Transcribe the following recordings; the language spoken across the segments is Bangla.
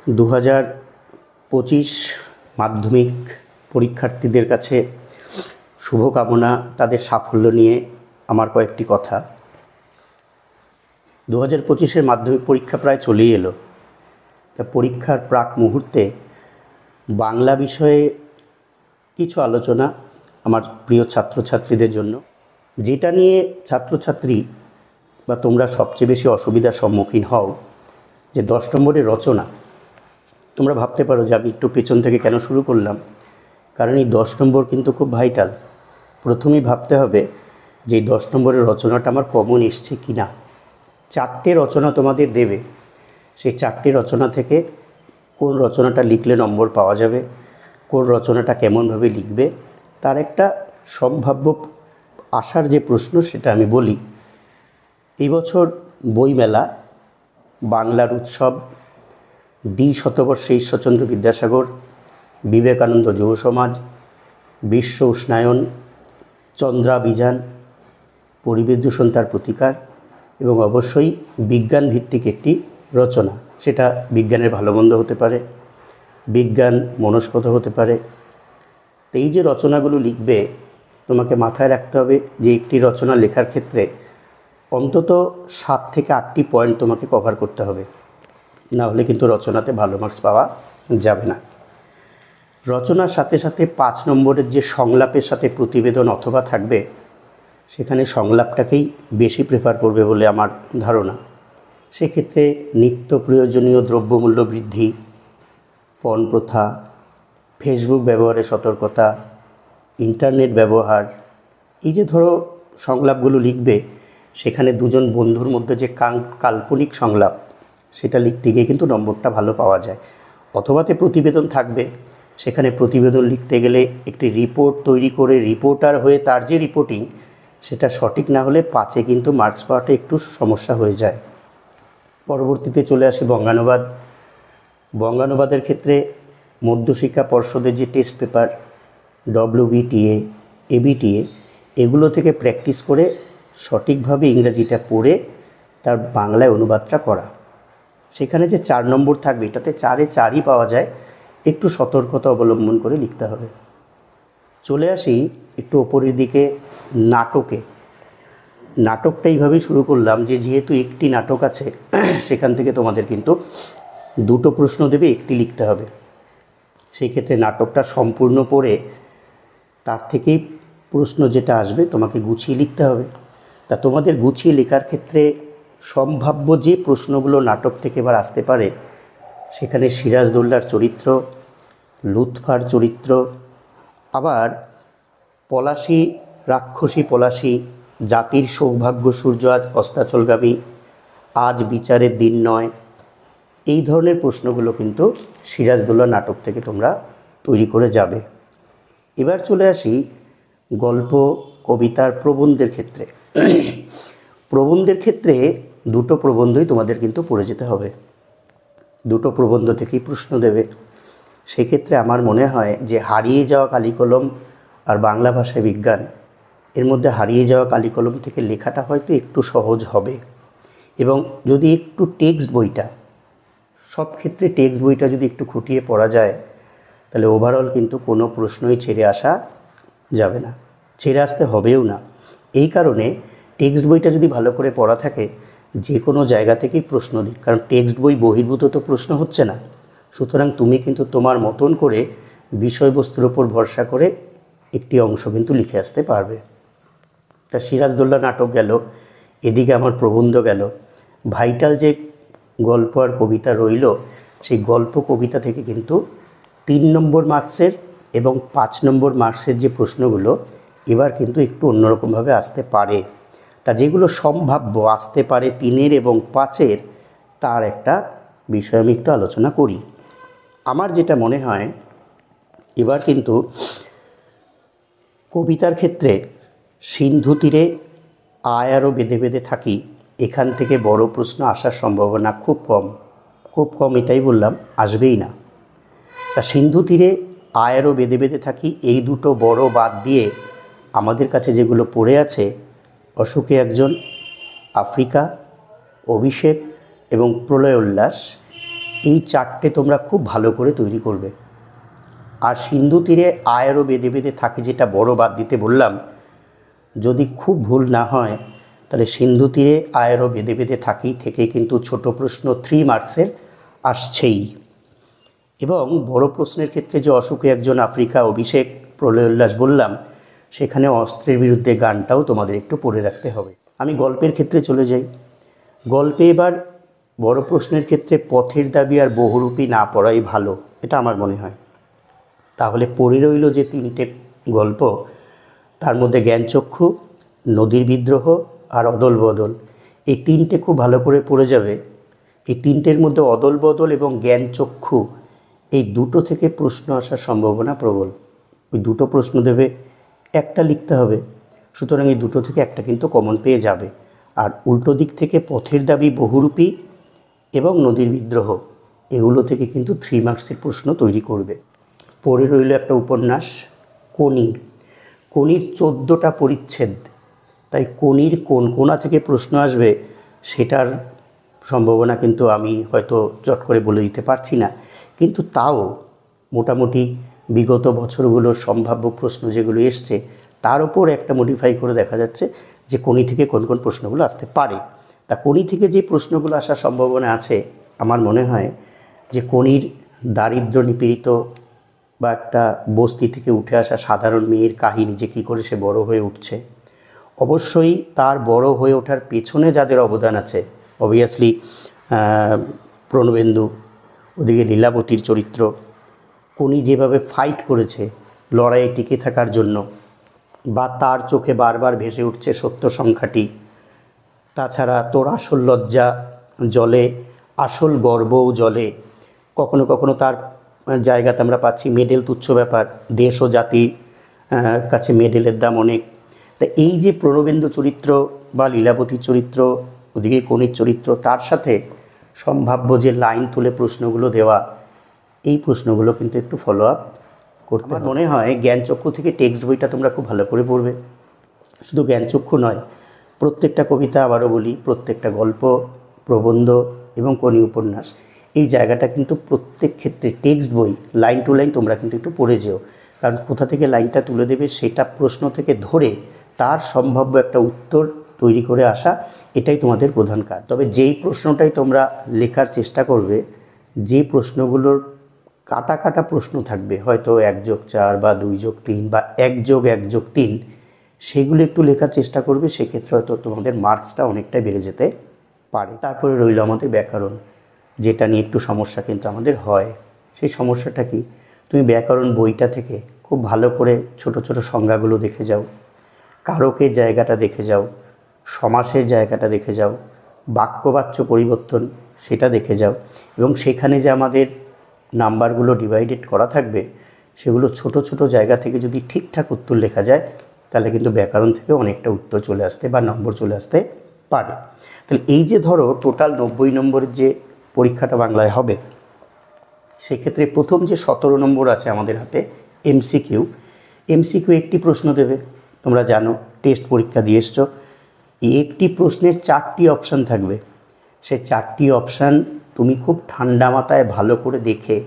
2025 মাধ্যমিক পরীক্ষার্থীদের কাছে শুভকামনা, তাদের সাফল্য নিয়ে আমার কয়েকটি কথা। 2025-এর মাধ্যমিক পরীক্ষা প্রায় চলেই এলো। তা পরীক্ষার প্রাক মুহূর্তে বাংলা বিষয়ে কিছু আলোচনা আমার প্রিয় ছাত্রছাত্রীদের জন্য, যেটা নিয়ে ছাত্রছাত্রী বা তোমরা সবচেয়ে বেশি অসুবিধার সম্মুখীন হও, যে 10 নম্বরের রচনা। তোমরা ভাবতে পারো যে আমি একটু পেছন থেকে কেন শুরু করলাম, কারণ এই 10 নম্বর কিন্তু খুব ভাইটাল। প্রথমেই ভাবতে হবে যে এই 10 নম্বরের রচনাটা আমার কমন এসছে কি না। 4টে রচনা তোমাদের দেবে, সেই 4টে রচনা থেকে কোন রচনাটা লিখলে নম্বর পাওয়া যাবে, কোন রচনাটা কেমনভাবে লিখবে, তার একটা সম্ভাব্য আসার যে প্রশ্ন সেটা আমি বলি। এই বছর বইমেলা, বাংলার উৎসব, শতবর্ষে ঈশ্বরচন্দ্র বিদ্যাসাগর, বিবেকানন্দ যুব সমাজ, বিশ্ব উষ্ণায়ন, চন্দ্রাভিযান, পরিবেশ দূষণ তার প্রতিকার এবং অবশ্যই বিজ্ঞান ভিত্তিক একটি রচনা। সেটা বিজ্ঞানের ভালো মন্দ হতে পারে, বিজ্ঞান মনস্পত হতে পারে। তো এই যে রচনাগুলো লিখবে, তোমাকে মাথায় রাখতে হবে যে একটি রচনা লেখার ক্ষেত্রে অন্তত 7 থেকে 8টি পয়েন্ট তোমাকে কভার করতে হবে, না হলে কিন্তু রচনাতে ভালো মার্কস পাওয়া যাবে না। রচনার সাথে সাথে 5 নম্বরের যে সংলাপের সাথে প্রতিবেদন অথবা থাকবে, সেখানে সংলাপটাকেই বেশি প্রেফার করবে বলে আমার ধারণা। সেক্ষেত্রে নিত্য প্রয়োজনীয় দ্রব্যমূল্য বৃদ্ধি, পণ প্রথা, ফেসবুক ব্যবহারে সতর্কতা, ইন্টারনেট ব্যবহার, এই যে ধরো সংলাপগুলো লিখবে, সেখানে দুজন বন্ধুর মধ্যে যে কাল্পনিক সংলাপ, সেটা লিখতে গিয়ে কিন্তু নম্বরটা ভালো পাওয়া যায়। অথবাতে প্রতিবেদন থাকবে, সেখানে প্রতিবেদন লিখতে গেলে একটি রিপোর্ট তৈরি করে রিপোর্টার হয়ে তার যে রিপোর্টিং, সেটা সঠিক না হলে 5-এ কিন্তু মার্কস পাওয়াটা একটু সমস্যা হয়ে যায়। পরবর্তীতে চলে আসে বঙ্গানুবাদ। বঙ্গানুবাদের ক্ষেত্রে মধ্যশিক্ষা পর্ষদের যে টেস্ট পেপার WBTA, ABTA, এগুলো থেকে প্র্যাকটিস করে সঠিকভাবে ইংরেজিটা পড়ে তার বাংলায় অনুবাদটা করা। সেখানে যে 4 নম্বর থাকবে, এটাতে 4-এ 4ই পাওয়া যায়, একটু সতর্কতা অবলম্বন করে লিখতে হবে। চলে আসি একটু ওপরের দিকে নাটকে। নাটকটা এইভাবেই শুরু করলাম যে যেহেতু একটি নাটক আছে, সেখান থেকে তোমাদের কিন্তু 2টো প্রশ্ন দেবে, একটি লিখতে হবে। সেই ক্ষেত্রে নাটকটা সম্পূর্ণ পড়ে তার থেকেই প্রশ্ন যেটা আসবে তোমাকে গুছিয়ে লিখতে হবে। তা তোমাদের গুছিয়ে লেখার ক্ষেত্রে সম্ভাব্য যে প্রশ্নগুলো নাটক থেকে এবার আসতে পারে, সেখানে সিরাজদৌল্লার চরিত্র, লুৎফার চরিত্র, আবার পলাশী, রাক্ষসী পলাশী, জাতির সৌভাগ্য সূর্য আজ অস্তাচলগামী, আজ বিচারের দিন নয়, এই ধরনের প্রশ্নগুলো কিন্তু সিরাজদৌল্লা নাটক থেকে তোমরা তৈরি করে যাবে। এবার চলে আসি গল্প, কবিতার, প্রবন্ধের ক্ষেত্রে। প্রবন্ধের ক্ষেত্রে 2টো প্রবন্ধই তোমাদের কিন্তু পড়ে যেতে হবে। 2টো প্রবন্ধ থেকেই প্রশ্ন দেবে। সেক্ষেত্রে আমার মনে হয় যে হারিয়ে যাওয়া কালিকলম আর বাংলা ভাষায় বিজ্ঞান, এর মধ্যে হারিয়ে যাওয়া কালিকলম থেকে লেখাটা হয়তো একটু সহজ হবে। এবং যদি একটু টেক্সট বইটা, সব ক্ষেত্রে টেক্সট বইটা যদি একটু খুঁটিয়ে পড়া যায়, তাহলে ওভারঅল কিন্তু কোনো প্রশ্নই ছেড়ে আসা যাবে না, ছেড়ে আসতে হবেও না। এই কারণে টেক্সট বইটা যদি ভালো করে পড়া থাকে, যে কোনো জায়গা থেকেই প্রশ্ন দিক, কারণ টেক্সট বই বহির্ভূত তো প্রশ্ন হচ্ছে না। সুতরাং তুমি কিন্তু তোমার মতন করে বিষয়বস্তুর ওপর ভরসা করে একটি অংশ কিন্তু লিখে আসতে পারবে। তা সিরাজদৌল্লা নাটক গেল, এদিকে আমার প্রবন্ধ গেল। ভাইটাল যে গল্প আর কবিতা রইল, সেই গল্প কবিতা থেকে কিন্তু 3 নম্বর মার্কসের এবং 5 নম্বর মার্কসের যে প্রশ্নগুলো, এবার কিন্তু একটু অন্যরকমভাবে আসতে পারে। তা যেগুলো সম্ভাব্য আসতে পারে 3-এর এবং 5-এর, তার একটা বিষয় আমি একটু আলোচনা করি। আমার যেটা মনে হয়, এবার কিন্তু কবিতার ক্ষেত্রে সিন্ধু তীরে আয় আরও বেঁধে বেঁধে থাকি, এখান থেকে বড় প্রশ্ন আসার সম্ভাবনা খুব কম। খুব কম এটাই বললাম, আসবেই না। তা সিন্ধু তীরে আয় আরও বেঁধে বেঁধে থাকি, এই 2টো বড় বাদ দিয়ে আমাদের কাছে যেগুলো পড়ে আছে, অশোকে একজন, আফ্রিকা, অভিষেক এবং প্রলয় উল্লাস, এই চারটে তোমরা খুব ভালো করে তৈরি করবে। আর সিন্ধু তীরে আয়েরও বেঁধে বেঁধে থাকে, যেটা বড় বাদ দিতে বললাম, যদি খুব ভুল না হয় তাহলে সিন্ধু তীরে আয়েরও বেঁধে বেঁধে থাকেই থেকে কিন্তু ছোট প্রশ্ন 3 মার্কসের আসছেই। এবং বড় প্রশ্নের ক্ষেত্রে যে অশোকে একজন আফ্রিকা, অভিষেক, প্রলয় উল্লাস বললাম, সেখানে অস্ত্রের বিরুদ্ধে গানটাও তোমাদের একটু পড়ে রাখতে হবে। আমি গল্পের ক্ষেত্রে চলে যাই। গল্পে এবার বড় প্রশ্নের ক্ষেত্রে পথের দাবি আর বহুরূপী না পড়াই ভালো, এটা আমার মনে হয়। তাহলে পড়ে রইল যে 3টে গল্প, তার মধ্যে জ্ঞানচক্ষু, নদীর বিদ্রোহ আর অদল বদল, এই 3টে খুব ভালো করে পড়ে যাবে। এই 3টের মধ্যে অদল বদল এবং জ্ঞানচক্ষু, এই দুটো থেকে প্রশ্ন আসার সম্ভাবনা প্রবল। ওই দুটো প্রশ্ন দেবে, একটা লিখতে হবে, সুতরাং এই দুটো থেকে একটা কিন্তু কমন পেয়ে যাবে। আর উল্টো দিক থেকে পথের দাবি, বহুরূপী এবং নদীর বিদ্রোহ, এগুলো থেকে কিন্তু 3 মার্কসের প্রশ্ন তৈরি করবে। পড়ে রইল একটা উপন্যাস কোনি। কোনির 14টা পরিচ্ছেদ, তাই কোনির কোন কোনা থেকে প্রশ্ন আসবে সেটার সম্ভাবনা কিন্তু আমি হয়তো চট করে বলে দিতে পারছি না, কিন্তু তাও মোটামুটি বিগত বছরগুলোর সম্ভাব্য প্রশ্ন যেগুলো এসছে তার উপর একটা মডিফাই করে দেখা যাচ্ছে যে কোনি থেকে কোন কোন প্রশ্নগুলো আসতে পারে। তা কোনি থেকে যে প্রশ্নগুলো আসার সম্ভাবনা আছে, আমার মনে হয় যে কোনির দারিদ্র নিপীড়িত বা একটা বস্তি থেকে উঠে আসা সাধারণ মেয়ের কাহিনী, যে কী করে সে বড় হয়ে উঠছে, অবশ্যই তার বড় হয়ে ওঠার পেছনে যাদের অবদান আছে, অবভিয়াসলি প্রণবেন্দু, ওদিকে লীলাবতীর চরিত্র, কোনি যেভাবে ফাইট করেছে লড়াইয়ে টিকে থাকার জন্য, বা তার চোখে বারবার ভেসে উঠছে সত্য সংখ্যাটি, তাছাড়া তোর আসল লজ্জা জলে, আসল গর্বও জলে, কখনো কখনো তার জায়গাতে আমরা পাচ্ছি মেডেল তুচ্ছ ব্যাপার, দেশ ও জাতির কাছে মেডেলের দাম অনেক। তা এই যে প্রণবেন্দু চরিত্র বা লীলাবতীর চরিত্র, ওদিকে কোনির চরিত্র, তার সাথে সম্ভাব্য যে লাইন তুলে প্রশ্নগুলো দেওয়া, এই প্রশ্নগুলো কিন্তু একটু ফলো আপ করতে। আমার মনে হয় জ্ঞানচক্ষু থেকে টেক্সট বইটা তোমরা খুব ভালো করে পড়বে। শুধু জ্ঞানচক্ষু নয়, প্রত্যেকটা কবিতা, আবারও বলি, প্রত্যেকটা গল্প, প্রবন্ধ এবং কোনি উপন্যাস, এই জায়গাটা কিন্তু প্রত্যেক ক্ষেত্রে টেক্সট বই লাইন টু লাইন তোমরা কিন্তু একটু পড়ে যেও, কারণ কোথা থেকে লাইনটা তুলে দেবে সেটা প্রশ্ন থেকে ধরে তার সম্ভাব্য একটা উত্তর তৈরি করে আসা, এটাই তোমাদের প্রধান কাজ। তবে যেই প্রশ্নটাই তোমরা লেখার চেষ্টা করবে, যে প্রশ্নগুলোর কাটা কাটা প্রশ্ন থাকবে, হয়তো 1+4 বা 2+3 বা 1+1+3, সেগুলো একটু লেখার চেষ্টা করবে, সেক্ষেত্রে হয়তো তোমাদের মার্কসটা অনেকটাই বেড়ে যেতে পারে। তারপরে রইল আমাদের ব্যাকরণ, যেটা নিয়ে একটু সমস্যা কিন্তু আমাদের হয়। সেই সমস্যাটা কি, তুমি ব্যাকরণ বইটা থেকে খুব ভালো করে ছোট ছোট সংজ্ঞাগুলো দেখে যাও, কারকের জায়গাটা দেখে যাও, সমাসের জায়গাটা দেখে যাও, বাক্যবাচ্য পরিবর্তন সেটা দেখে যাও, এবং সেখানে যে আমাদের নাম্বারগুলো ডিভাইডেড করা থাকবে, সেগুলো ছোট ছোট জায়গা থেকে যদি ঠিকঠাক উত্তর লেখা যায়, তাহলে কিন্তু ব্যাকরণ থেকে অনেকটা উত্তর চলে আসতে বা নম্বর চলে আসতে পারে। তাহলে এই যে ধরো টোটাল 90 নম্বরের যে পরীক্ষাটা বাংলায় হবে, সেক্ষেত্রে প্রথম যে 17 নম্বর আছে আমাদের হাতে এমসিকিউ, একটি প্রশ্ন দেবে। তোমরা জানো, টেস্ট পরীক্ষা দিয়ে এসছো, একটি প্রশ্নের 4টি অপশান থাকবে। সে 4টি অপশান তুমি খুব ঠান্ডা মাথায় ভালো করে দেখে,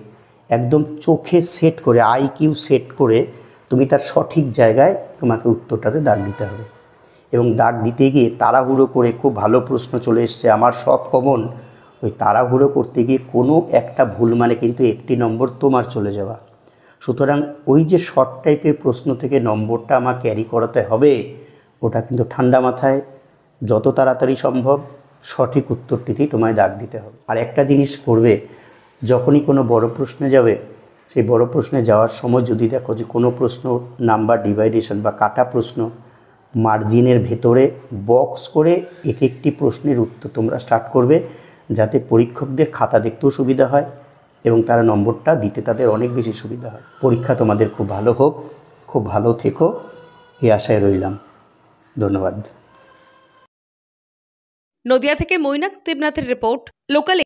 একদম চোখে সেট করে, আইকিউ সেট করে, তুমি তার সঠিক জায়গায় তোমাকে উত্তরটাতে দাগ দিতে হবে। এবং দাগ দিতে গিয়ে তাড়াহুড়ো করে, খুব ভালো প্রশ্ন চলে এসছে, আমার সব কমন, ওই তাড়াহুড়ো করতে গিয়ে কোনো একটা ভুল মানে কিন্তু 1টি নম্বর তোমার চলে যাওয়া। সুতরাং ওই যে শর্ট টাইপের প্রশ্ন থেকে নম্বরটা আমার ক্যারি করাতে হবে, ওটা কিন্তু ঠান্ডা মাথায় যত তাড়াতাড়ি সম্ভব সঠিক উত্তরটিতেই তোমায় দাগ দিতে হবে। আর একটা জিনিস করবে, যখনই কোনো বড় প্রশ্নে যাবে, সেই বড় প্রশ্নে যাওয়ার সময় যদি দেখো যে কোনো প্রশ্ন নাম্বার ডিভাইডেশন বা কাটা প্রশ্ন, মার্জিনের ভেতরে বক্স করে এক একটি প্রশ্নের উত্তর তোমরা স্টার্ট করবে, যাতে পরীক্ষকদের খাতা দেখতেও সুবিধা হয় এবং তারা নম্বরটা দিতে তাদের অনেক বেশি সুবিধা হয়। পরীক্ষা তোমাদের খুব ভালো হোক, খুব ভালো থেকো, এই আশায় রইলাম। ধন্যবাদ। নদিয়া থেকে মৈনাক দেবনাথের রিপোর্ট, লোকাল।